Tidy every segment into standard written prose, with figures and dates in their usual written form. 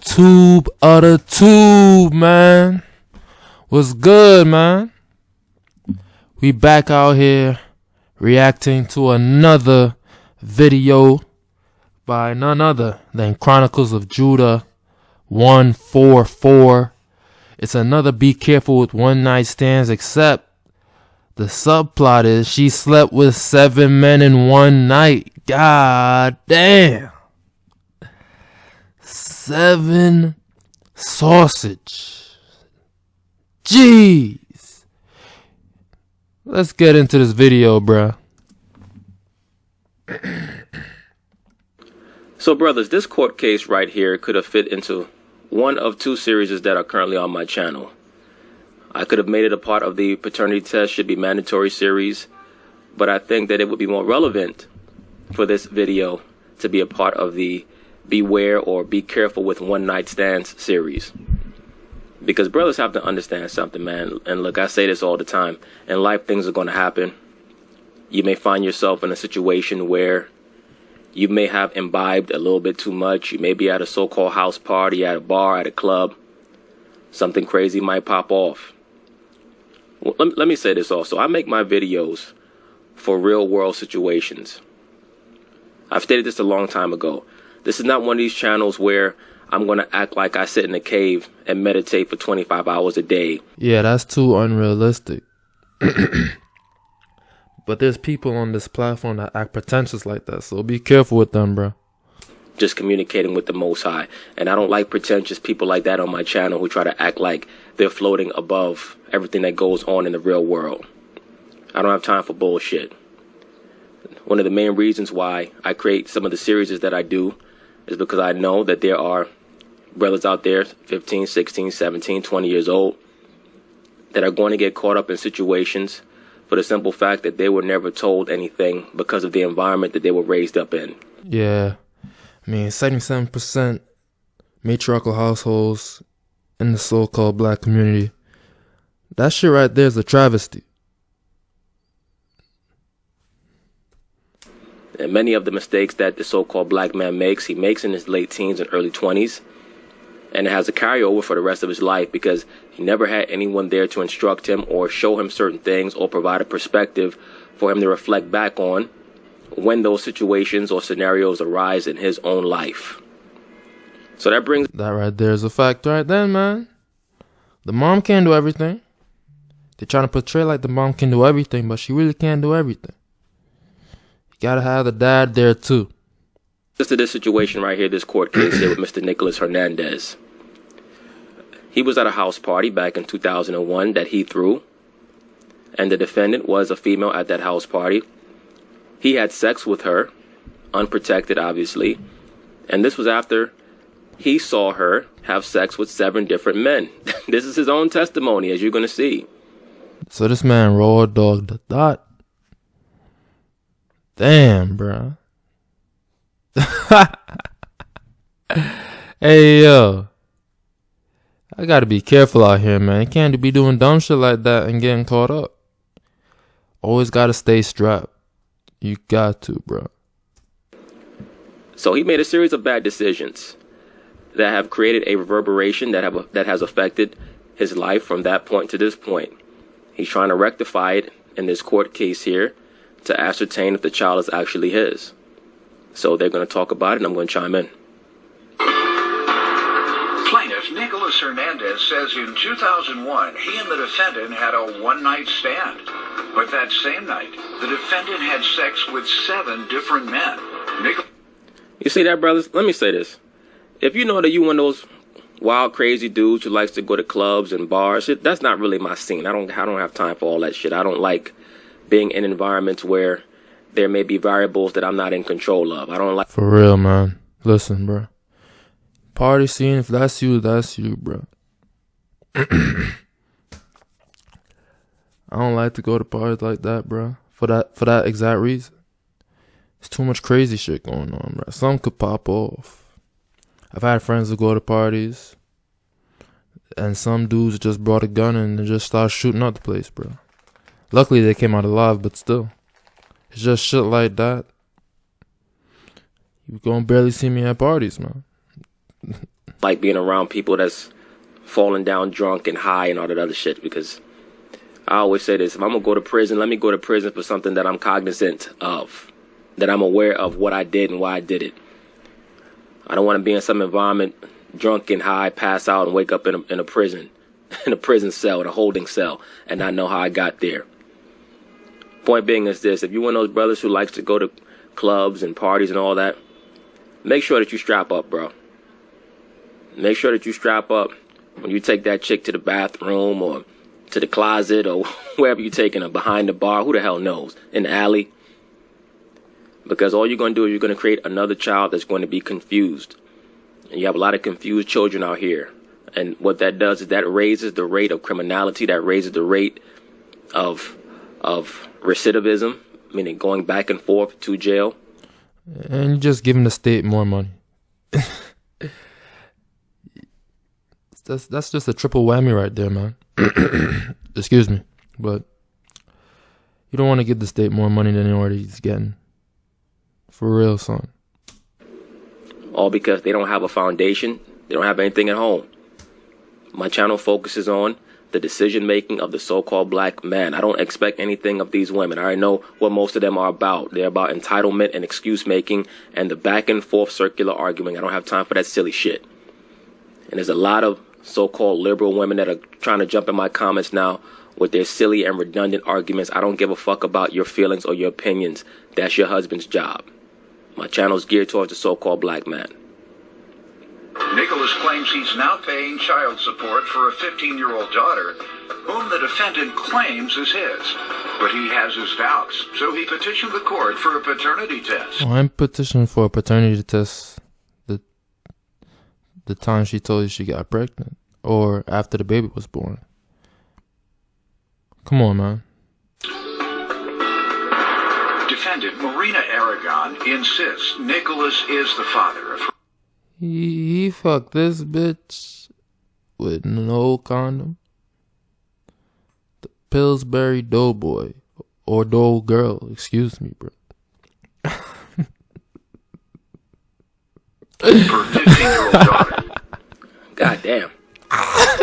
tube of the tube, man. What's good, man? We back out here reacting to another video by none other than Chronicles of Judah 144. It's another Be Careful with One Night Stands, except the subplot is she slept with 7 men in one night. God damn. 7 sausage. Jeez. Let's get into this video, bruh. So, brothers, this court case right here could have fit into one of 2 series that are currently on my channel. I could have made it a part of the paternity test should be mandatory series, but I think that it would be more relevant for this video to be a part of the Beware or Be Careful with One Night Stands series. Because brothers have to understand something, man. And look, I say this all the time. In life, things are going to happen. You may find yourself in a situation where you may have imbibed a little bit too much. You may be at a so-called house party, at a bar, at a club. Something crazy might pop off. Well, let me say this also. I make my videos for real-world situations. I've stated this a long time ago. This is not one of these channels where I'm going to act like I sit in a cave and meditate for 25 hours a day. Yeah, that's too unrealistic. But there's people on this platform that act pretentious like that, so be careful with them, bro. Just communicating with the Most High. And I don't like pretentious people like that on my channel who try to act like they're floating above everything that goes on in the real world. I don't have time for bullshit. One of the main reasons why I create some of the series that I do is because I know that there are brothers out there, 15, 16, 17, 20 years old, that are going to get caught up in situations for the simple fact that they were never told anything because of the environment that they were raised up in. Yeah. I mean, 77% matriarchal households in the so-called black community. That shit right there is a travesty. And many of the mistakes that the so-called black man makes, he makes in his late teens and early 20s. And it has a carryover for the rest of his life because he never had anyone there to instruct him or show him certain things or provide a perspective for him to reflect back on when those situations or scenarios arise in his own life. So that brings... That right there is a fact right then, man. The mom can't do everything. They're trying to portray like the mom can do everything, but she really can't do everything. You gotta have the dad there too. Just to this situation right here, this court case here with Mr. Nicholas Hernandez. He was at a house party back in 2001 that he threw, and the defendant was a female at that house party. He had sex with her, unprotected obviously, and this was after he saw her have sex with 7 different men. This is his own testimony, as you're going to see. So this man raw dogged the dot. Damn, bro. Hey, yo. I gotta be careful out here, man. You can't be doing dumb shit like that and getting caught up. Always gotta stay strapped. You got to, bro. So he made a series of bad decisions that have created a reverberation that has affected his life from that point to this point. He's trying to rectify it in this court case here to ascertain if the child is actually his. So they're going to talk about it, and I'm going to chime in. Plaintiff Nicholas Hernandez says in 2001, he and the defendant had a one-night stand. But that same night, the defendant had sex with 7 different men. You see that, brothers? Let me say this. If you know that you one of those wild, crazy dudes who likes to go to clubs and bars, that's not really my scene. I don't have time for all that shit. I don't like being in environments where there may be variables that I'm not in control of. I don't like... For real, man. Listen, bro. Party scene, if that's you, bro. I don't like to go to parties like that, bro. For that exact reason. There's too much crazy shit going on, bro. Some could pop off. I've had friends who go to parties, and some dudes just brought a gun and just started shooting up the place, bro. Luckily, they came out alive, but still. It's just shit like that. You gonna barely see me at parties, man. like being around people that's falling down drunk and high and all that other shit, because I always say this: if I'm gonna go to prison, let me go to prison for something that I'm cognizant of, that I'm aware of what I did and why I did it. I don't want to be in some environment, drunk and high, pass out and wake up in a prison, in a prison cell, in a holding cell, and not know how I got there. Point being is this: if you're one of those brothers who likes to go to clubs and parties and all that, make sure that you strap up, bro. Make sure that you strap up when you take that chick to the bathroom or to the closet or wherever you're taking her, behind the bar, who the hell knows, in the alley. Because all you're going to do is you're going to create another child that's going to be confused. And you have a lot of confused children out here. And what that does is that raises the rate of criminality, that raises the rate of recidivism, meaning going back and forth to jail. And you're just giving the state more money. That's just a triple whammy right there, man. Excuse me. But you don't want to give the state more money than already he's getting. For real, son. All because they don't have a foundation. They don't have anything at home. My channel focuses on the decision-making of the so-called black man. I don't expect anything of these women. I already know what most of them are about. They're about entitlement and excuse-making and the back-and-forth circular arguing. I don't have time for that silly shit. And there's a lot of so-called liberal women that are trying to jump in my comments now with their silly and redundant arguments. I don't give a fuck about your feelings or your opinions. That's your husband's job. My channel is geared towards the so-called black man. Nicholas claims he's now paying child support for a 15-year-old daughter, whom the defendant claims is his. But he has his doubts, so he petitioned the court for a paternity test. Oh, I'm petitioning for a paternity test the time she told you she got pregnant, or after the baby was born. Come on, man. Defendant Marina Aragon insists Nicholas is the father of her. He fucked this bitch with no condom. The Pillsbury Doughboy, or Dough Girl, excuse me, bro. Her 15-year-old daughter. God damn.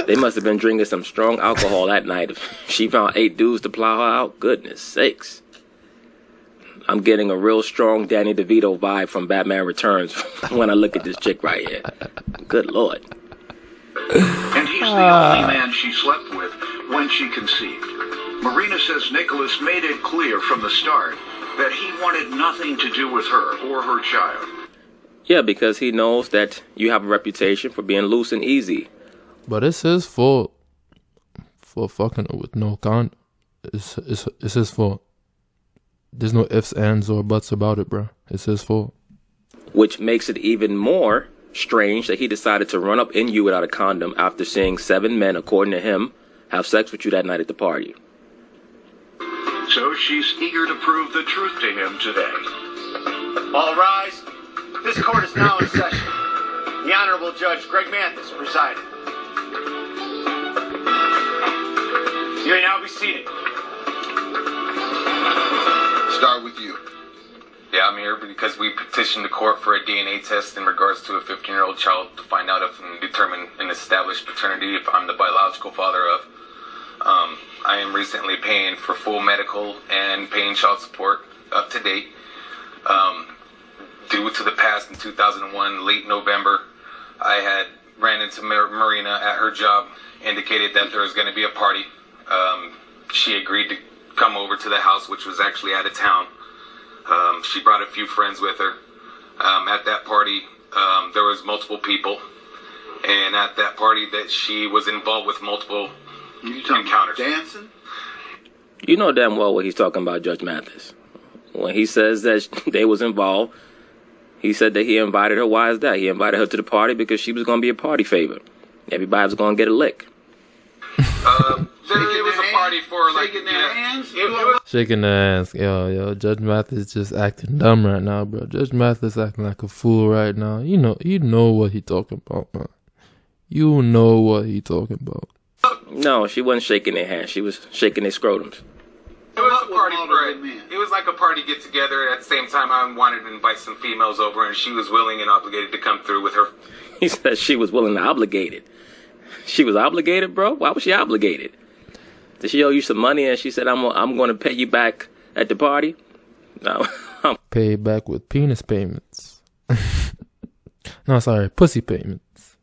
They must have been drinking some strong alcohol that night. If she found 8 dudes to plow her out, goodness sakes. I'm getting a real strong Danny DeVito vibe from Batman Returns when I look at this chick right here. Good Lord. And he's the only man she slept with when she conceived. Marina says Nicholas made it clear from the start that he wanted nothing to do with her or her child. Yeah, because he knows that you have a reputation for being loose and easy. But it's his fault for fucking with no condom. It's his fault. There's no ifs, ands, or buts about it, bro. It's his fault. Which makes it even more strange that he decided to run up in you without a condom after seeing 7 men, according to him, have sex with you that night at the party. So she's eager to prove the truth to him today. All rise. This court is now in session. The Honorable Judge Greg Mathis presiding. You may now be seated. Start with you. Yeah, I'm here because we petitioned the court for a DNA test in regards to a 15-year-old child to find out if and determine and establish paternity if I'm the biological father of. I am recently paying for full medical and paying child support up to date. Due to the past in 2001, late November, I had ran into Marina at her job, indicated that there was going to be a party. She agreed to come over to the house, which was actually out of town. She brought a few friends with her. At that party, there was multiple people. And at that party that she was involved with multiple encounters. Dancing? You know damn well what he's talking about, Judge Mathis. When he says that they was involved, he said that he invited her. Why is that? He invited her to the party because she was going to be a party favor. Everybody was going to get a lick. It was a party for like shaking their hands. Shaking their hands. Yo, Judge Mathis just acting dumb right now, bro. Judge Mathis acting like a fool right now. You know what he talking about, man. You know what he talking about. No, she wasn't shaking their hands. She was shaking their scrotums. It was a party for it. It was like a party get together. At the same time, I wanted to invite some females over, and she was willing and obligated to come through with her. He said she was willing to obligate it. She was obligated, bro? Why was she obligated? Did she owe you some money and she said, I'm going to pay you back at the party? No. Pay back with penis payments. No, sorry, pussy payments.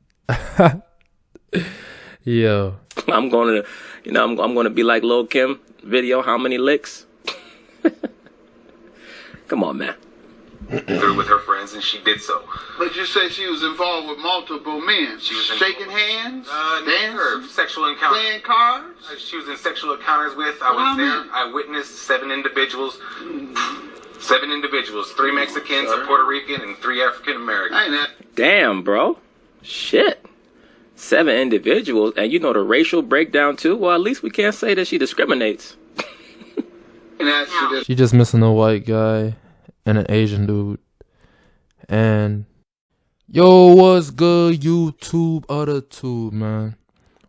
Yo. I'm going to, I'm going to be like Lil' Kim video, how many licks? Come on, man. Through with her friends, and she did so. But you say she was involved with multiple men. She was shaking hands, Her dancing, sexual encounters. playing cards. She was in sexual encounters with. I was there. I witnessed 7 individuals. 7 individuals. 3 Mexicans, a Puerto Rican, and 3 African Americans. Ain't that? Damn, bro. Shit. 7 individuals, and you know the racial breakdown too? Well, at least we can't say that she discriminates. Ain't that She just missing a white guy and an Asian dude. And yo, what's good, YouTube? Other tube, man.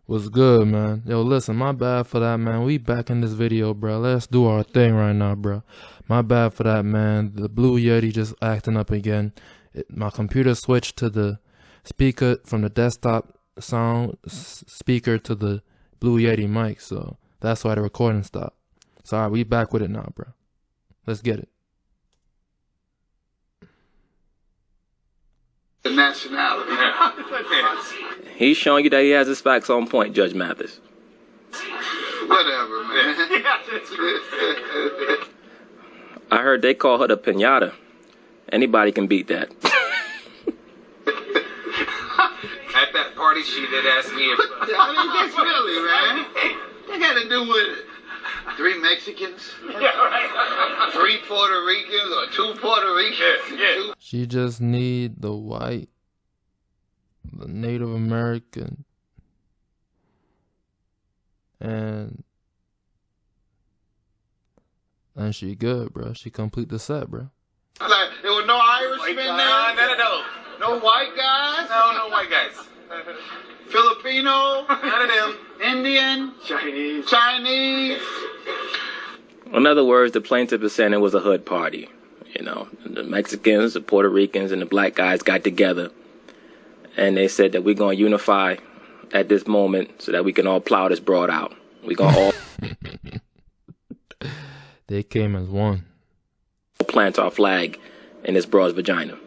What's good, man? Yo, listen, my bad for that, man. We back in this video, bro. Let's do our thing right now, bro. My bad for that, man. The Blue Yeti just acting up again. My computer switched to the speaker from the desktop sound speaker to the Blue Yeti mic, so that's why the recording stopped. So, alright, we back with it now, bro. Let's get it. the nationality? He's showing you that he has his facts on point, Judge Mathis. Whatever, man. I heard they call her the pinata. Anybody can beat that. At that party, she did ask me if... I mean, that's really, man. They got to do with 3 Mexicans, 3 Puerto Ricans, or 2 Puerto Ricans. She just need the white, the Native American, and she good, bro. She complete the set, bro. Like, there were no Irishmen there? None of those. No white guys? No white guys. Filipino? None of them. Indian? Chinese? In other words, the plaintiff is saying it was a hood party. You know, the Mexicans, the Puerto Ricans, and the black guys got together. And they said that we're going to unify at this moment so that we can all plow this broad out. We're going to all They came as one. plant our flag in this broad's vagina.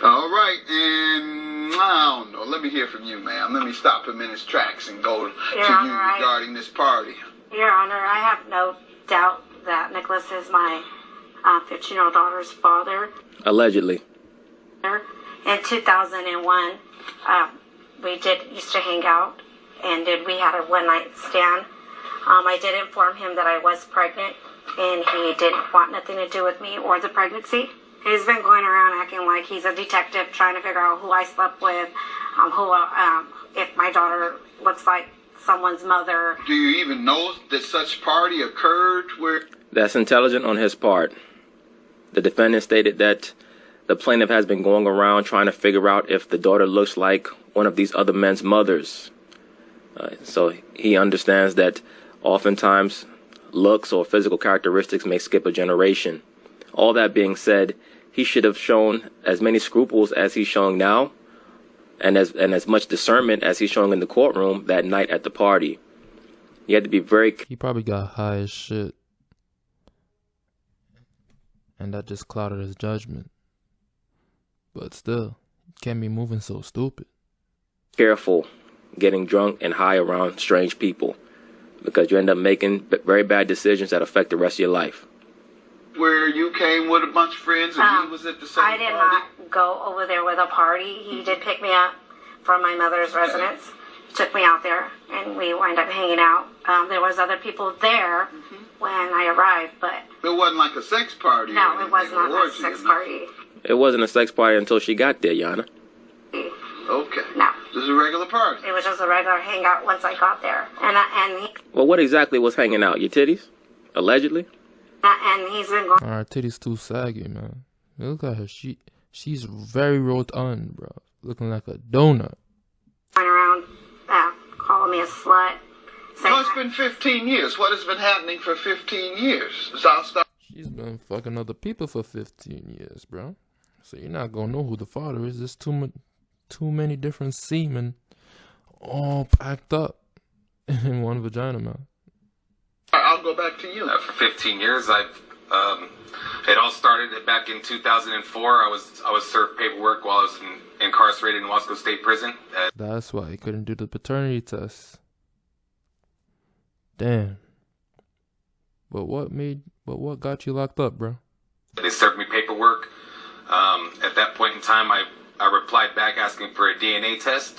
All right, and I don't know. Let me hear from you, ma'am. Let me stop him in his tracks and go to you regarding this party. Your Honor, I have no doubt that Nicholas is my 15-year-old daughter's father. Allegedly. In 2001, we used to hang out, and we had a one-night stand. I did inform him that I was pregnant, and he didn't want nothing to do with me or the pregnancy. He's been going around acting like he's a detective, trying to figure out who I slept with, if my daughter looks like someone's mother. Do you even know that such party occurred where... That's intelligent on his part. The defendant stated that the plaintiff has been going around trying to figure out if the daughter looks like one of these other men's mothers. So he understands that oftentimes looks or physical characteristics may skip a generation. All that being said, he should have shown as many scruples as he's showing now, and as much discernment as he's showing in the courtroom that night at the party. He had to be very... He probably got high as shit, and that just clouded his judgment. But still, can't be moving so stupid. Careful getting drunk and high around strange people, because you end up making very bad decisions that affect the rest of your life. Where you came with a bunch of friends and he was at the same I did party? not go over there with a party. He did pick me up from my mother's residence. He took me out there, and we wound up hanging out. There was other people there when I arrived, but... It wasn't like a sex party. No, it was not a sex party. It wasn't a sex party until she got there, Yana. Okay. No. This is a regular party. It was just a regular hangout once I got there. Well, what exactly was hanging out? Your titties? Allegedly? And he's been going Her titties too saggy, man. Look at her. She's very rotund, bro. Looking like a donut. around calling me a slut. No, it's been 15 years. What has been happening for 15 years? So I'll start. She's been fucking other people for 15 years, bro. So you're not gonna know who the father is. There's too too many different semen all packed up in one vagina, man. I'll go back to you. For 15 years, it all started back in 2004. I was served paperwork while I was incarcerated in Wasco State Prison. That's why he couldn't do the paternity test. Damn. But what got you locked up, bro? They served me paperwork. At that point in time, I replied back asking for a DNA test.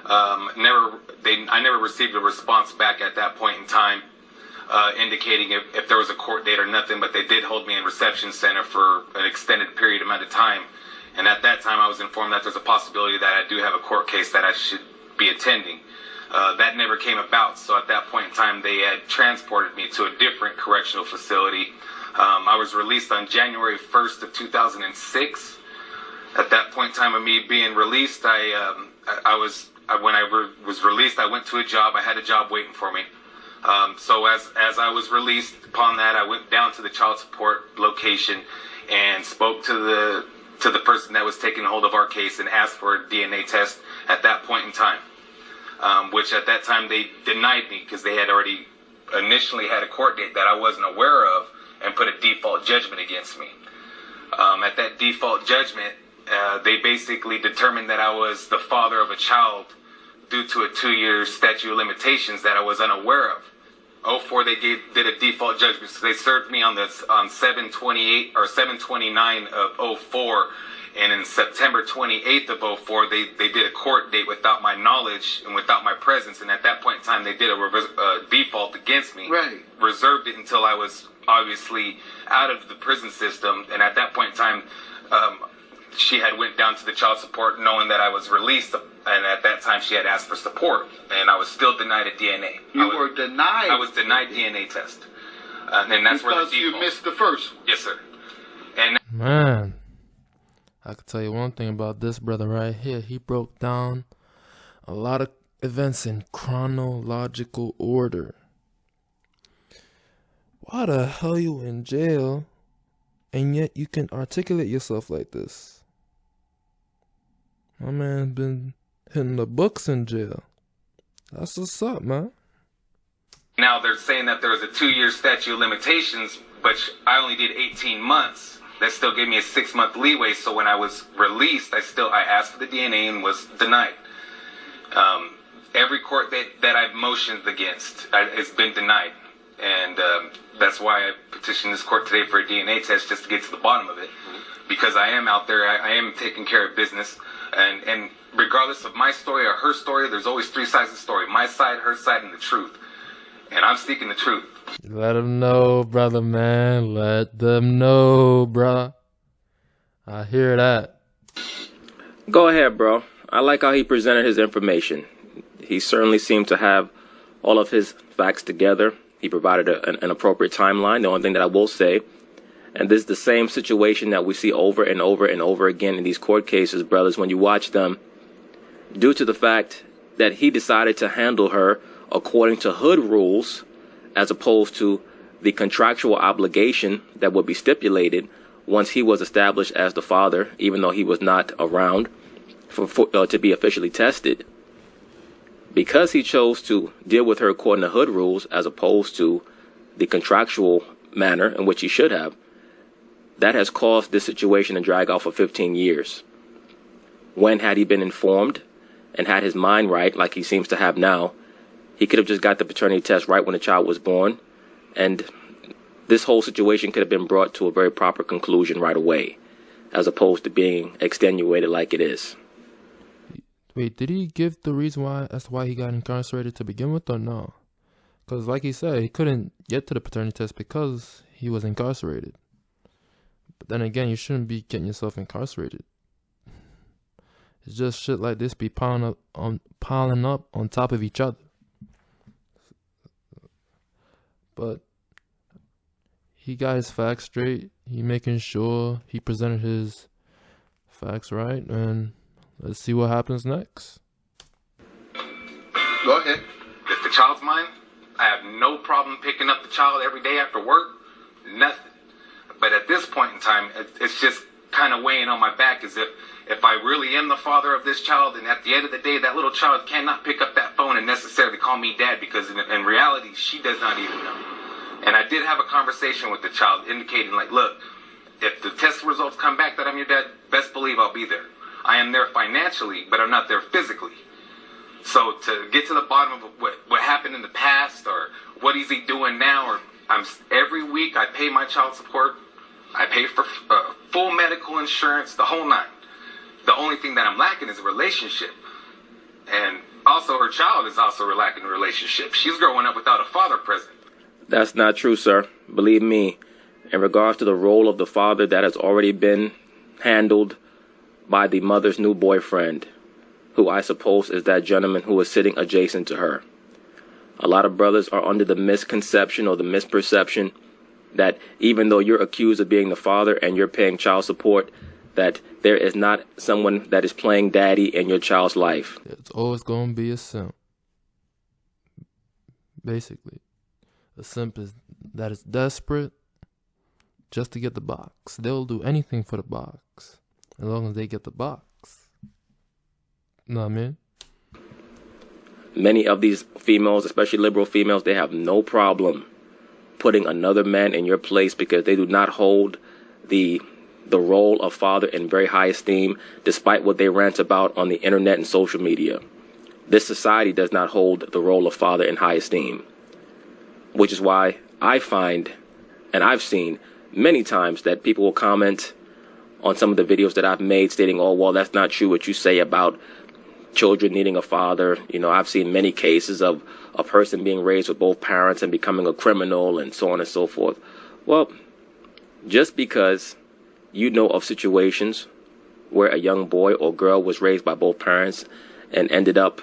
I never received a response back at that point in time, indicating if there was a court date or nothing, but they did hold me in reception center for an extended period amount of time. And at that time, I was informed that there's a possibility that I do have a court case that I should be attending. That never came about, so at that point in time, they had transported me to a different correctional facility. I was released on January 1st of 2006. At that point in time of me being released, when I was released, I went to a job. I had a job waiting for me. So as I was released, upon that, I went down to the child support location and spoke to the person that was taking hold of our case and asked for a DNA test at that point in time. Which at that time they denied me because they had already initially had a court date that I wasn't aware of and put a default judgment against me. At that default judgment, they basically determined that I was the father of a child due to a 2-year statute of limitations that I was unaware of. 04, they did a default judgment, so they served me on 7/28 or 7/29 of 04. And in September 28th of 04, they did a court date without my knowledge and without my presence. And at that point in time, they did a default against me. Right. Reserved it until I was obviously out of the prison system. And at that point in time, she had went down to the child support knowing that I was released. And at that time, she had asked for support. And I was still denied a DNA. You were denied? I was denied DNA test. And that's where the default. Because you missed the first one? Yes, sir. And Man, I can tell you one thing about this brother right here. He broke down a lot of events in chronological order. Why the hell you in jail and yet you can articulate yourself like this? My man been hitting the books in jail. That's what's up, man. now they're saying that there was a 2-year statute of limitations, but I only did 18 months. That still gave me a 6-month leeway. So when I was released, I asked for the DNA and was denied. Every court that I've motioned against has been denied. And that's why I petitioned this court today for a DNA test, just to get to the bottom of it. Because I am out there, I am taking care of business. And regardless of my story or her story, there's always 3 sides of the story. My side, her side, and the truth. And I'm seeking the truth. Let them know, brother, man. Let them know, bruh. I hear that. Go ahead, bro. I like how he presented his information. He certainly seemed to have all of his facts together. He provided an appropriate timeline. The only thing that I will say, and this is the same situation that we see over and over and over again in these court cases, brothers, when you watch them, due to the fact that he decided to handle her according to hood rules, as opposed to the contractual obligation that would be stipulated once he was established as the father, even though he was not around to be officially tested. Because he chose to deal with her according to hood rules as opposed to the contractual manner in which he should have, that has caused this situation to drag out for 15 years. When had he been informed and had his mind right, like he seems to have now, he could have just got the paternity test right when the child was born, and this whole situation could have been brought to a very proper conclusion right away, as opposed to being extenuated like it is. Wait, did he give the reason why as to why he got incarcerated to begin with, or no? Because like he said, he couldn't get to the paternity test because he was incarcerated. But then again, you shouldn't be getting yourself incarcerated. It's just shit like this be piling up on top of each other. But he got his facts straight. He making sure he presented his facts right, and let's see what happens next. Go ahead. If the child's mine, I have no problem picking up the child every day after work. Nothing. But at this point in time, it's just kind of weighing on my back as if I really am the father of this child, and at the end of the day, that little child cannot pick up that phone and necessarily call me dad, because in reality, she does not even know. And I did have a conversation with the child indicating, like, look, if the test results come back that I'm your dad, best believe I'll be there. I am there financially, but I'm not there physically. So to get to the bottom of what happened in the past, or what is he doing now, or every week I pay my child support, I pay for full medical insurance, the whole nine. The only thing that I'm lacking is a relationship. And also her child is also lacking a relationship. She's growing up without a father present. That's not true, sir. Believe me, in regards to the role of the father, that has already been handled by the mother's new boyfriend, who I suppose is that gentleman who is sitting adjacent to her. A lot of brothers are under the misconception or the misperception that even though you're accused of being the father and you're paying child support, that there is not someone that is playing daddy in your child's life. It's always going to be a simp. Basically, a simp that is desperate just to get the box. They'll do anything for the box as long as they get the box. Know what I mean? Many of these females, especially liberal females, they have no problem putting another man in your place because they do not hold the role of father in very high esteem, despite what they rant about on the internet and social media. This society does not hold the role of father in high esteem, which is why I find, and I've seen many times, that people will comment on some of the videos that I've made stating, oh, well, that's not true what you say about children needing a father. You know, I've seen many cases of a person being raised with both parents and becoming a criminal and so on and so forth. Well, just because you know of situations where a young boy or girl was raised by both parents and ended up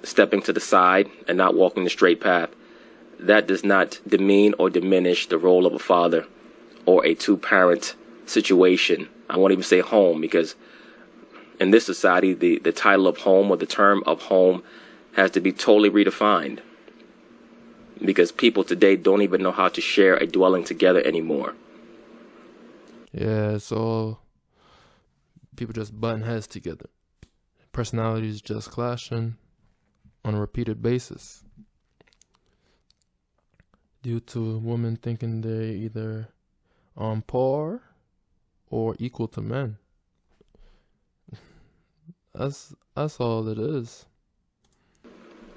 stepping to the side and not walking the straight path, that does not demean or diminish the role of a father or a two-parent situation. I won't even say home, because in this society, the title of home or the term of home has to be totally redefined, because people today don't even know how to share a dwelling together anymore. Yeah, so people just button heads together. Personalities just clashing on a repeated basis due to women thinking they're either on par or equal to men. That's all it is.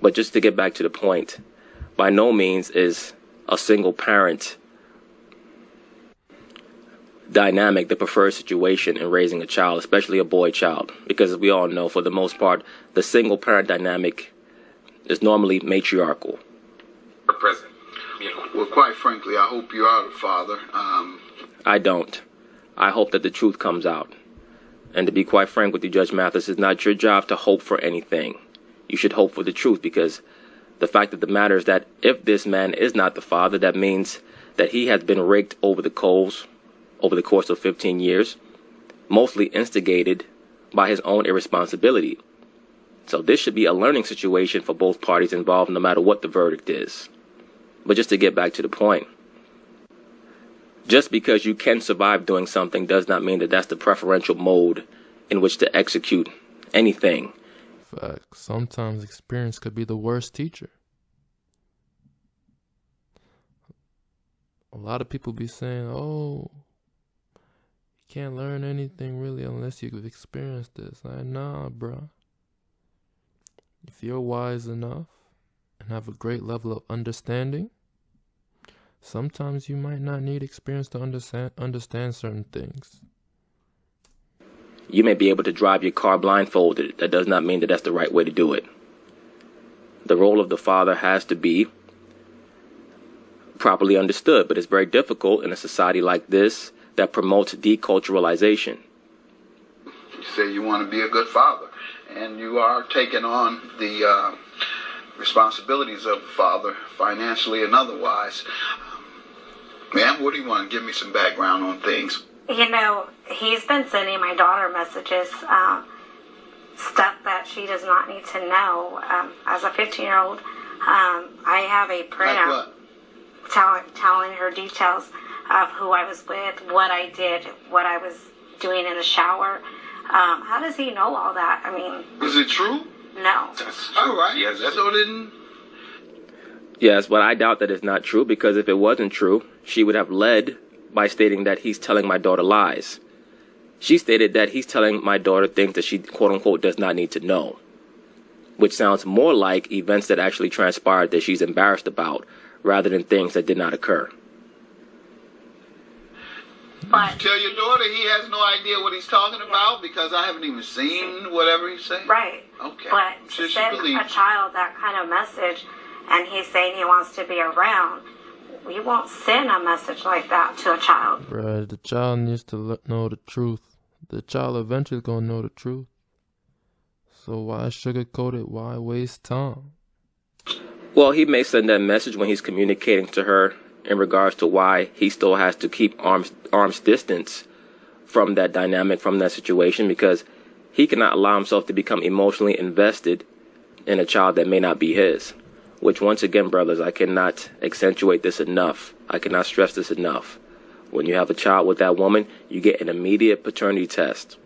But just to get back to the point, by no means is a single parent dynamic the preferred situation in raising a child, especially a boy child, because as we all know, for the most part, the single parent dynamic is normally matriarchal. Present. Well, quite frankly, I hope you are the father. I don't. I hope that the truth comes out. And to be quite frank with you, Judge Mathis, it's not your job to hope for anything. You should hope for the truth, because the fact of the matter is that if this man is not the father, that means that he has been raked over the coals over the course of 15 years, mostly instigated by his own irresponsibility. So this should be a learning situation for both parties involved, no matter what the verdict is. But just to get back to the point, just because you can survive doing something does not mean that that's the preferential mode in which to execute anything. Facts. Sometimes experience could be the worst teacher. A lot of people be saying, oh, you can't learn anything really unless you've experienced this. Nah, bro. If you're wise enough and have a great level of understanding, sometimes you might not need experience to understand certain things. You may be able to drive your car blindfolded. That does not mean that that's the right way to do it. The role of the father has to be properly understood, but it's very difficult in a society like this that promotes deculturalization. You say you want to be a good father, and you are taking on the responsibilities of a father, financially and otherwise. Ma'am, what do you want to give me some background on things? You know, he's been sending my daughter messages, stuff that she does not need to know. As a 15-year-old, I have a printout telling her details of who I was with, what I did, what I was doing in the shower. How does he know all that? I mean, Is it true? no. All right. Yes, that's- So then, Yes, but I doubt that it's not true, because if it wasn't true, she would have led by stating that he's telling my daughter lies. She stated that he's telling my daughter things that she, quote unquote, does not need to know, which sounds more like events that actually transpired that she's embarrassed about, rather than things that did not occur. But tell your daughter he has no idea what he's talking about because I haven't even seen whatever he's saying. right. Okay. But I'm sure to she send a believes. child that kind of message, and he's saying he wants to be around, we won't send a message like that to a child. Bruh, the child needs to know the truth. The child eventually gonna know the truth. So why sugarcoat it? Why waste time? Well, he may send that message when he's communicating to her in regards to why he still has to keep arm's distance from that dynamic, from that situation, because he cannot allow himself to become emotionally invested in a child that may not be his. Which, once again, brothers, I cannot accentuate this enough. I cannot stress this enough. When you have a child with that woman, you get an immediate paternity test,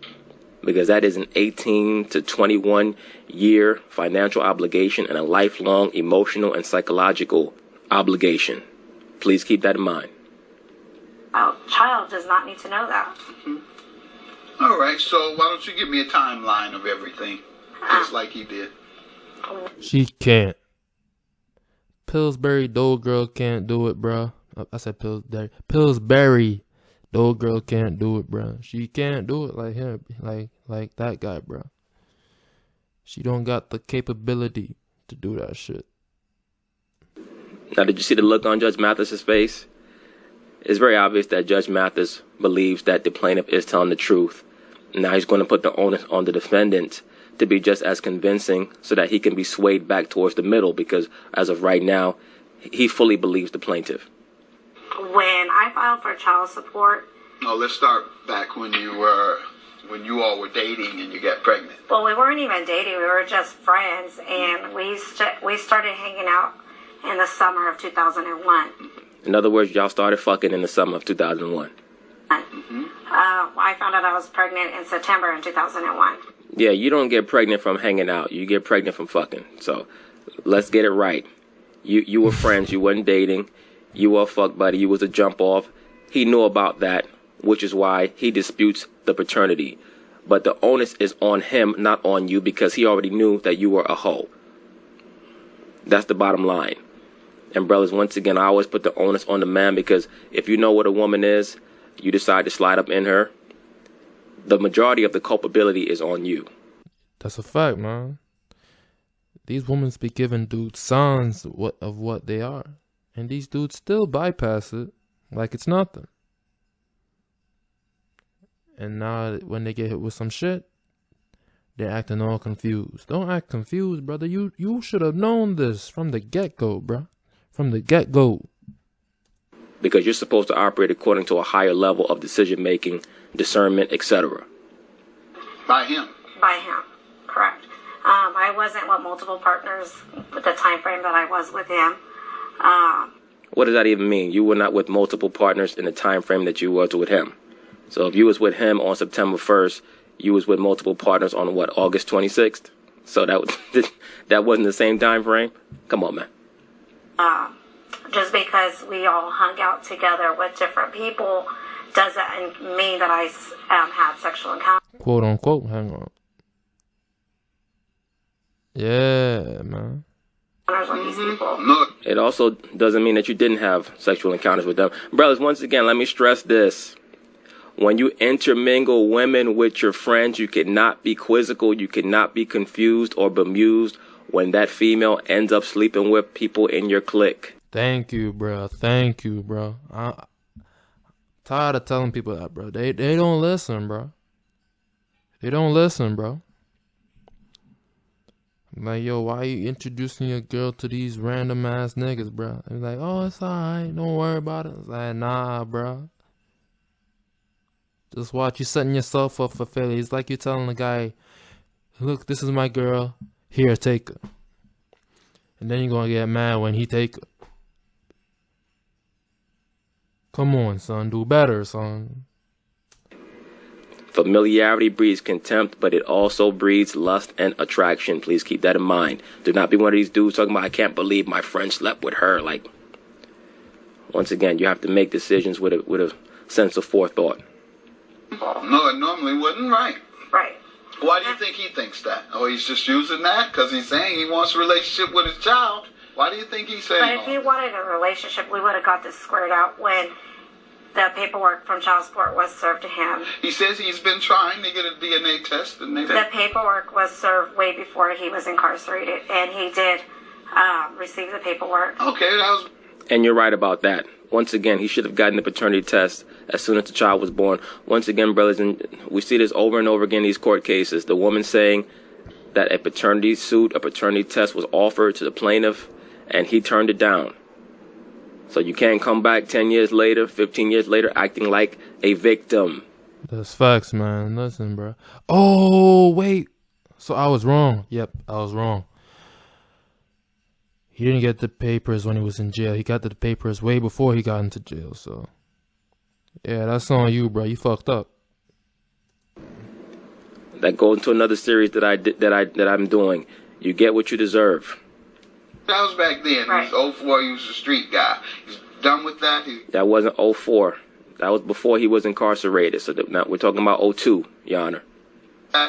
because that is an 18 to 21 year financial obligation and a lifelong emotional and psychological obligation. Please keep that in mind. A child does not need to know that. All right. So why don't you give me a timeline of everything, just like he did? She can't. Pillsbury, the old girl can't do it, bruh. I said Pillsbury. Pillsbury, the old girl can't do it, bruh. She can't do it like him, like that guy, bruh. She don't got the capability to do that shit. Now, did you see the look on Judge Mathis's face? It's very obvious that Judge Mathis believes that the plaintiff is telling the truth. Now he's going to put the onus on the defendant to be just as convincing so that he can be swayed back towards the middle, because as of right now, he fully believes the plaintiff. When I filed for child support, No, let's start back when you all were dating and you got pregnant. well, we weren't even dating. We were just friends, and we started hanging out in the summer of 2001. In other words, y'all started fucking in the summer of 2001. I found out I was pregnant in September in 2001. Yeah, you don't get pregnant from hanging out. You get pregnant from fucking. So let's get it right. You were friends. You wasn't dating. You were a fuck buddy. You was a jump off. He knew about that, which is why he disputes the paternity. But the onus is on him, not on you, because he already knew that you were a hoe. That's the bottom line. And brothers, once again, I always put the onus on the man, because if you know what a woman is, you decide to slide up in her, the majority of the culpability is on you. That's a fact, man. These women be giving dudes signs of what they are, and these dudes still bypass it like it's nothing. And now when they get hit with some shit, they're acting all confused. Don't act confused, brother. You should have known this from the get-go, bruh. From the get-go. Because you're supposed to operate according to a higher level of decision-making, discernment, etc. By him. By him, correct. I wasn't with multiple partners with the time frame that I was with him. What does that even mean? You were not with multiple partners in the time frame that you was with him. So if you was with him on September 1st, you was with multiple partners on what, August 26th? So that wasn't the same time frame? Come on, man. Just because we all hung out together with different people doesn't mean that I had sexual encounters Quote unquote, hang on. Yeah, man. with these people. Look, It also doesn't mean that you didn't have sexual encounters with them. Brothers, once again, let me stress this. When you intermingle women with your friends, you cannot be quizzical, you cannot be confused or bemused when that female ends up sleeping with people in your clique. Thank you, bro. Thank you, bro. I'm tired of telling people that, bro. They don't listen, bro. They don't listen, bro. I'm like, yo, why you introducing your girl to these random ass niggas, bro? And like, oh, it's alright. Don't worry about it. It's like, nah, bro. Just watch. You setting yourself up for failure. It's like you're telling the guy, look, this is my girl. Here, take her. And then you're going to get mad when he take her. Come on, son. Do better, son. Familiarity breeds contempt, but it also breeds lust and attraction. Please keep that in mind. Do not be one of these dudes talking about, I can't believe my friend slept with her. Like, once again, you have to make decisions with a sense of forethought. No, it normally wouldn't, right? Right. Why do you think he thinks that? Oh, he's just using that because he's saying he wants a relationship with his child. Why do you think he's saying But if he wanted a relationship, we would have got this squared out when the paperwork from child support was served to him. He says he's been trying to get a DNA test, and The paperwork was served way before he was incarcerated, and he did receive the paperwork. Okay, that was. And you're right about that. Once again, he should have gotten the paternity test as soon as the child was born. Once again, brothers, and we see this over and over again in these court cases. The woman saying that a paternity suit, a paternity test was offered to the plaintiff, and he turned it down. So you can't come back 10 years later, 15 years later, acting like a victim. That's facts, man. Listen, bro. Oh, wait. So I was wrong. Yep, I was wrong. He didn't get the papers when he was in jail. He got the papers way before he got into jail. So, yeah, that's on you, bro. You fucked up. That goes into another series that I'm doing. You get what you deserve. That was back then. Right. He was 04. He was a street guy. He's done with that. That wasn't 04. That was before he was incarcerated. So now we're talking about 02, Your Honor.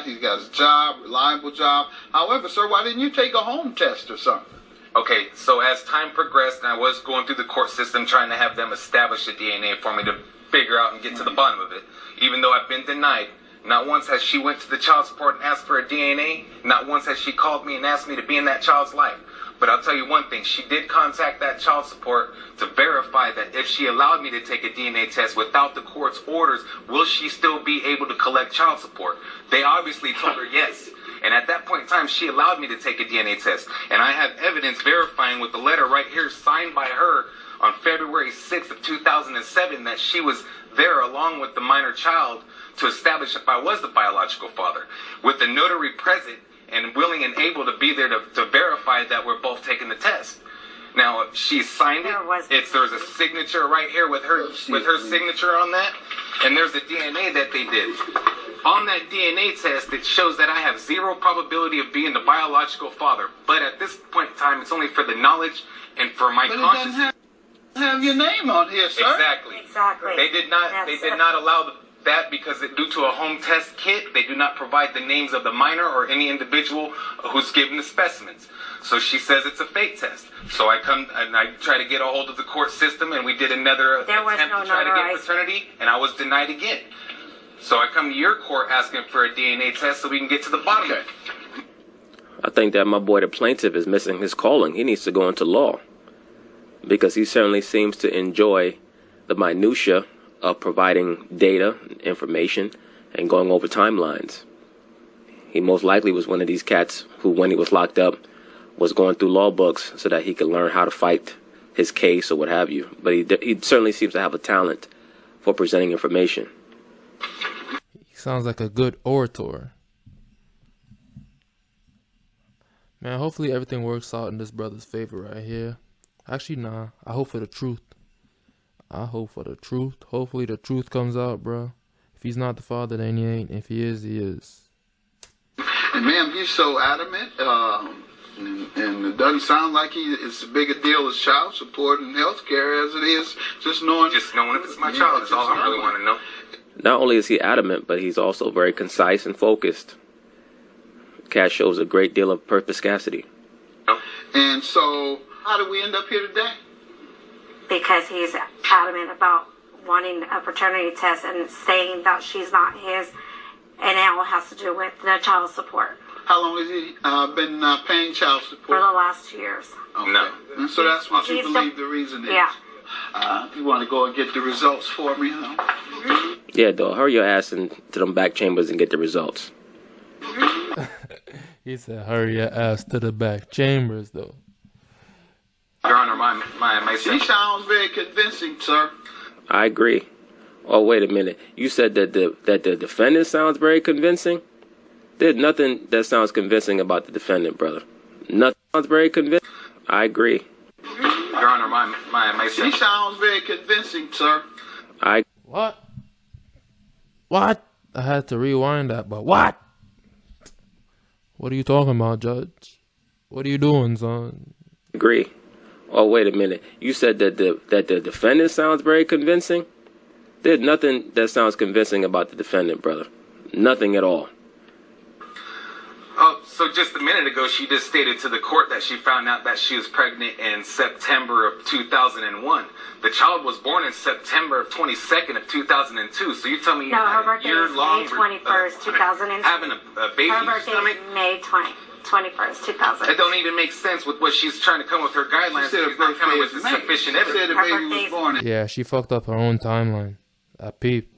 He's got his job, reliable job. However, sir, why didn't you take a home test or something? Okay, so as time progressed, and I was going through the court system trying to have them establish a DNA for me to figure out and get to the bottom of it, even though I've been denied. Not once has she went to the child support and asked for a DNA. Not once has she called me and asked me to be in that child's life. But I'll tell you one thing, she did contact that child support to verify that if she allowed me to take a DNA test without the court's orders, will she still be able to collect child support? They obviously told her yes. And at that point in time, she allowed me to take a DNA test. And I have evidence verifying with the letter right here signed by her on February 6th of 2007 that she was there along with the minor child to establish if I was the biological father. With the notary present and willing and able to be there to verify that we're both taking the test. Now, she signed it. There's a signature right here with her signature on that. And there's the DNA that they did. On that DNA test, it shows that I have zero probability of being the biological father. But at this point in time, it's only for the knowledge and for my conscience. It doesn't have your name on here, sir. Exactly. They did not allow that because due to a home test kit, they do not provide the names of the minor or any individual who's given the specimens. So she says it's a fake test. So I come and I try to get a hold of the court system, and we did another attempt to try to get paternity, and I was denied again. So I come to your court asking for a DNA test so we can get to the bottom of it. I think that my boy, the plaintiff, is missing his calling. He needs to go into law because he certainly seems to enjoy the minutia of providing data, information, and going over timelines. He most likely was one of these cats who, when he was locked up, was going through law books so that he could learn how to fight his case or what have you. But he certainly seems to have a talent for presenting information. He sounds like a good orator. Man, hopefully everything works out in this brother's favor right here. Actually, nah. I hope for the truth. Hopefully the truth comes out, bro. If he's not the father, then he ain't. If he is, he is. And ma'am, he's so adamant, and it doesn't sound like it's as big a deal as child support and health care as it is just knowing if it's my child is all I really want to know. Not only is he adamant, but he's also very concise and focused. Cat shows a great deal of perspicacity. And so, how did we end up here today? Because he's adamant about wanting a paternity test and saying that she's not his, and it all has to do with the child support. How long has he been paying child support? For the last 2 years. Okay. No. And so that's what you believe the reason is? Yeah. You want to go and get the results for me, huh? Yeah, dog. Hurry your ass into them back chambers and get the results. He said, hurry your ass to the back chambers, though. Your Honor, my She sounds very convincing, sir. I agree. Oh, wait a minute. You said that the defendant sounds very convincing? There's nothing that sounds convincing about the defendant, brother. Nothing sounds very convincing. I agree. Your Honor, my She sounds very convincing, sir. What? I had to rewind that. But what? What are you talking about, Judge? What are you doing, son? Agree. Oh, wait a minute. You said that the defendant sounds very convincing? There's nothing that sounds convincing about the defendant, brother. Nothing at all. Oh, so just a minute ago, she just stated to the court that she found out that she was pregnant in September of 2001. The child was born in September of 22nd of 2002. So you tell me you No, her had a birthday is year-long May 21st, 2002. having a baby Her in your birthday stomach? is May 21st, 2000. It don't even make sense with what she's trying to come with her guidelines. She said her She's not coming with birthday is May. sufficient She said evidence. the Her baby was birthday's- born in Yeah, she fucked up her own timeline. I peeped.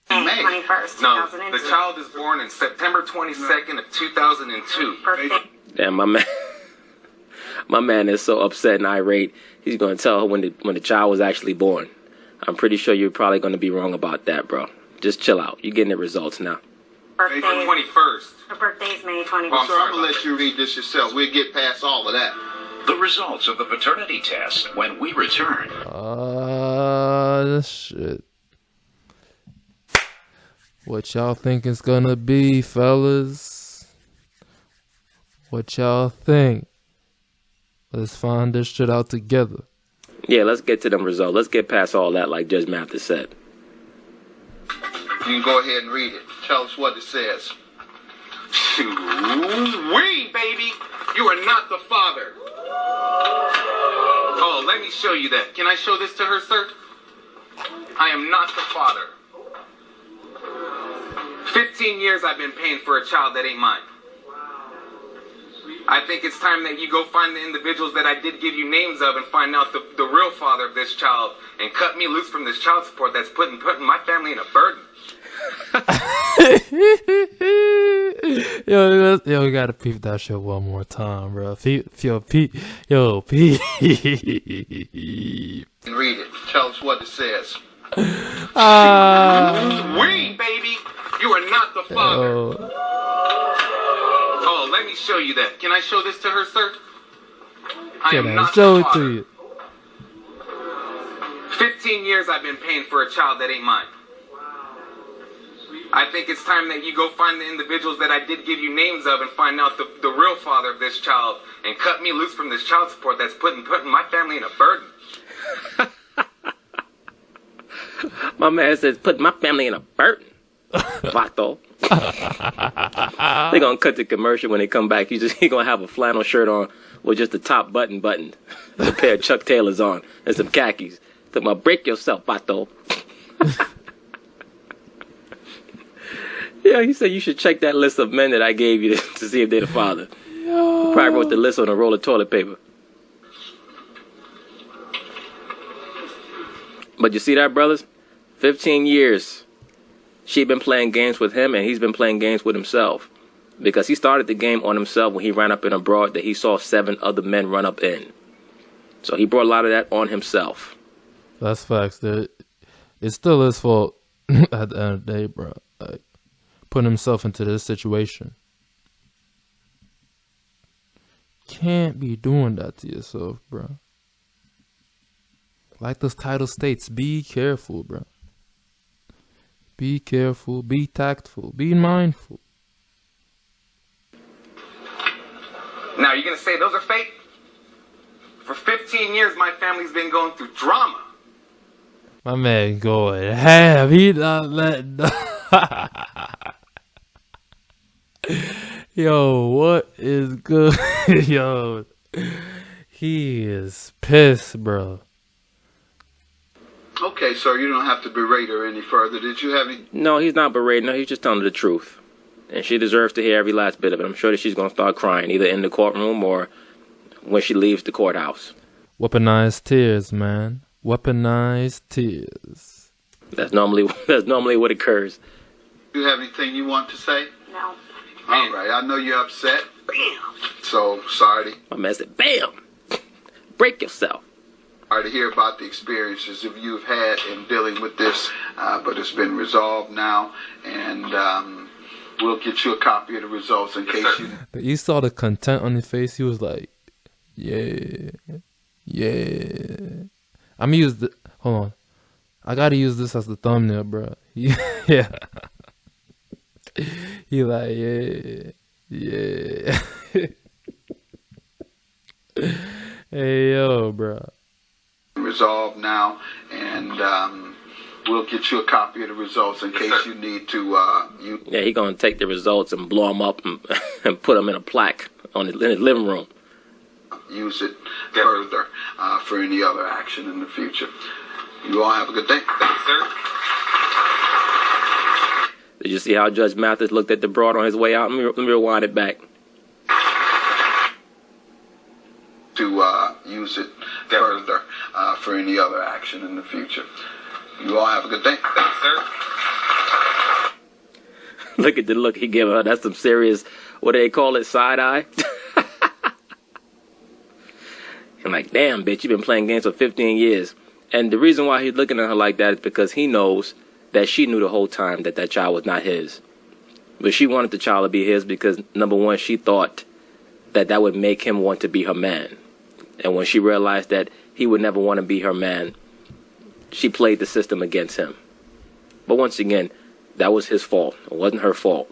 May May. 21st, No, 2002. the child is born in September 22nd of 2002. Birthday. Damn, my man is so upset and irate. He's going to tell her when the child was actually born. I'm pretty sure you're probably going to be wrong about that, bro. Just chill out. You're getting the results now. Birthday April is, 21st. her birthday is May Well, 21st. So I'm gonna let you read this yourself. We'll get past all of that. The results of the paternity test when we return. Shit. What y'all think it's gonna be, fellas? What y'all think? Let's find this shit out together. Yeah, let's get to them results. Let's get past all that, like Judge Mathis said. You can go ahead and read it. Tell us what it says. We, baby, you are not the father. Oh, let me show you that. Can I show this to her, sir? I am not the father. 15 years I've been paying for a child that ain't mine. I think it's time that you go find the individuals that I did give you names of and find out the real father of this child and cut me loose from this child support that's putting my family in a burden. Yo, we gotta peep that shit one more time, bro. Peep. And read it. Tell us what it says. We, baby, you are not the father. Oh, let me show you that. Can I show this to her, sir? I am not show the it father. to you. 15 years I've been paying for a child that ain't mine. I think it's time that you go find the individuals that I did give you names of and find out the real father of this child and cut me loose from this child support that's putting my family in a burden. My man says, put my family in a burden. Vato. They're going to cut the commercial when they come back. He's going to have a flannel shirt on with just the top buttoned, a pair of Chuck Taylors on, and some khakis. Talking about, break yourself, Vato. Yeah, he said you should check that list of men that I gave you to see if they're the father. Yo. Probably wrote the list on a roll of toilet paper. But you see that, brothers? 15 years. She'd been playing games with him, and he's been playing games with himself. Because he started the game on himself when he ran up in a broad that he saw 7 other men run up in. So he brought a lot of that on himself. That's facts, dude. It's still his fault at the end of the day, bro. Like, putting himself into this situation. Can't be doing that to yourself, bro. Like this title states, be careful, bro. Be careful, be tactful, be mindful. Now, you're going to say those are fake? For 15 years, my family's been going through drama. My man going ham. He not letting. Yo, what is good? Yo, he is pissed, bro. Okay, sir, you don't have to berate her any further. Did you have any... No, he's not berating her. He's just telling her the truth. And she deserves to hear every last bit of it. I'm sure that she's going to start crying, either in the courtroom or when she leaves the courthouse. Weaponized tears, man. Weaponized tears. That's normally what occurs. Do you have anything you want to say? No. All right, I know you're upset. Bam! So, sorry My man said, bam! Break yourself. to hear about the experiences that you've had in dealing with this, but it's been resolved now, and we'll get you a copy of the results in case you... You saw the content on his face. He was like, yeah. I'm use the. Hold on. I gotta use this as the thumbnail, bro. Yeah. He like, yeah. Hey, yo, bro. Resolved now, and we'll get you a copy of the results in case you need to. Yeah, he gonna take the results and blow them up and put them in a plaque in his living room. Use it further for any other action in the future. You all have a good day. Thanks, sir. Did you see how Judge Mathis looked at the broad on his way out? Let me rewind it back. To use it further for any other action in the future. You all have a good day. Thanks, sir. Look at the look he gave her. That's some serious, what do they call it, side eye? I'm like, damn, bitch, you've been playing games for 15 years. And the reason why he's looking at her like that is because he knows that she knew the whole time that that child was not his. But she wanted the child to be his because, number one, she thought that that would make him want to be her man. And when she realized that he would never want to be her man, she played the system against him. But once again, that was his fault. It wasn't her fault.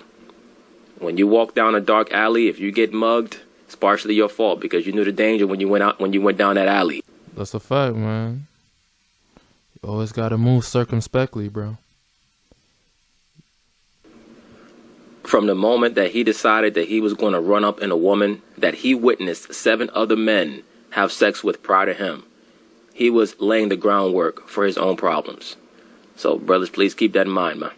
When you walk down a dark alley, if you get mugged, it's partially your fault because you knew the danger when you went down that alley. That's a fact, man. You always gotta move circumspectly, bro. From the moment that he decided that he was going to run up in a woman that he witnessed 7 other men have sex with prior to him, he was laying the groundwork for his own problems. So, brothers, please keep that in mind, man.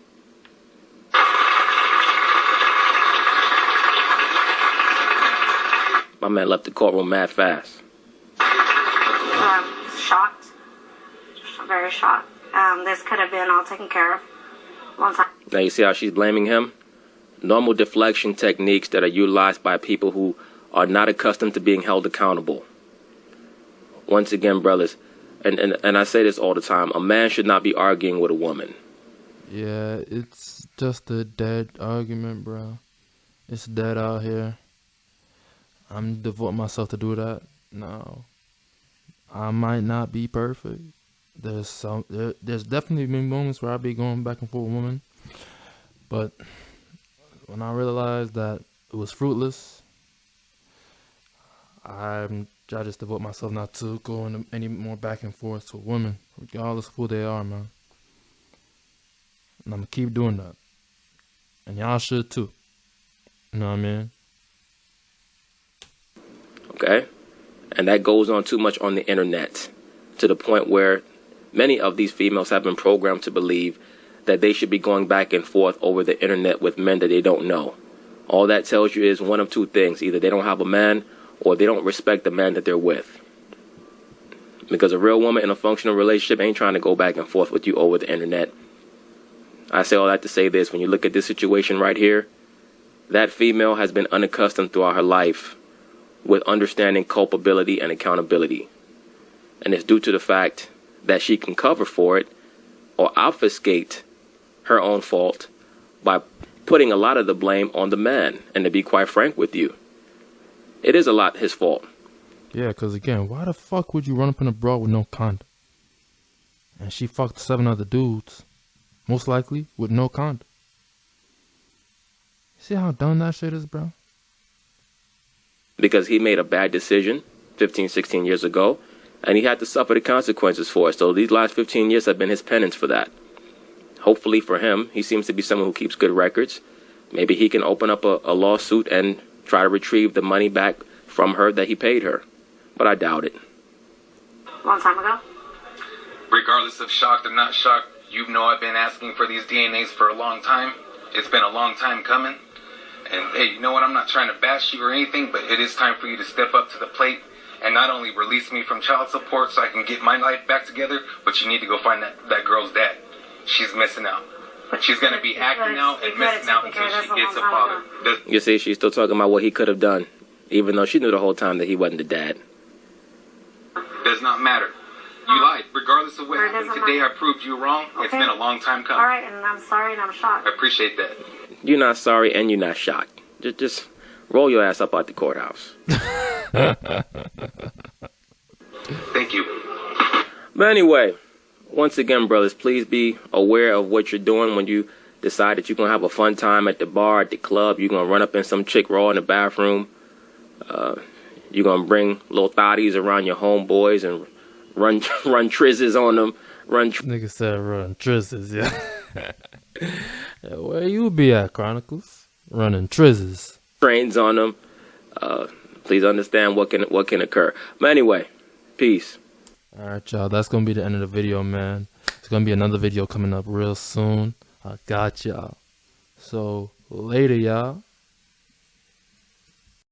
My man left the courtroom mad fast. Shocked. Very shocked. This could have been all taken care of one time. Now you see how she's blaming him? Normal deflection techniques that are utilized by people who are not accustomed to being held accountable. Once again, brothers, and I say this all the time, a man should not be arguing with a woman. Yeah, it's just a dead argument, bro. It's dead out here. I'm devoting myself to do that. No. I might not be perfect. There's definitely been moments where I be going back and forth with women. But when I realized that it was fruitless, I just devote myself not to going any more back and forth to women, regardless of who they are, man. And I'm gonna keep doing that. And y'all should too. You know what I mean? Okay? And that goes on too much on the internet, to the point where many of these females have been programmed to believe that they should be going back and forth over the internet with men that they don't know. All that tells you is one of two things. Either they don't have a man or they don't respect the man that they're with. Because a real woman in a functional relationship ain't trying to go back and forth with you over the internet. I say all that to say this. When you look at this situation right here, that female has been unaccustomed throughout her life with understanding culpability and accountability. And it's due to the fact that she can cover for it or obfuscate her own fault by putting a lot of the blame on the man. And to be quite frank with you, it is a lot his fault. Yeah, because again, why the fuck would you run up in a broad with no condom? And she fucked 7 other dudes, most likely with no condom. See how dumb that shit is, bro? Because he made a bad decision 15, 16 years ago, and he had to suffer the consequences for it. So these last 15 years have been his penance for that. Hopefully for him, he seems to be someone who keeps good records. Maybe he can open up a lawsuit and try to retrieve the money back from her that he paid her. But I doubt it. Long time ago. Regardless of shocked or not shocked, you know I've been asking for these DNAs for a long time. It's been a long time coming. And hey, you know what? I'm not trying to bash you or anything, but it is time for you to step up to the plate and not only release me from child support so I can get my life back together, but you need to go find that girl's dad. She's missing out. She's going to be acting out and missing out until she gets a father. You see, she's still talking about what he could have done, even though she knew the whole time that he wasn't the dad. Does not matter. You lied. Regardless of what happened today, I proved you wrong. Okay. It's been a long time coming. All right, and I'm sorry and I'm shocked. I appreciate that. You're not sorry and you're not shocked. Just roll your ass up out the courthouse. Thank you. But anyway, once again, brothers, please be aware of what you're doing when you decide that you're going to have a fun time at the bar, at the club, you're going to run up in some chick raw in the bathroom, you're going to bring little thotties around your homeboys and run trizzes on them. Nigga said run trizzes, yeah. Yeah, where you be at, Chronicles? Running trizzes. Trains on them. Please understand what can occur. But anyway, peace. Alright, y'all. That's going to be the end of the video, man. There's going to be another video coming up real soon. I got y'all. So, later, y'all.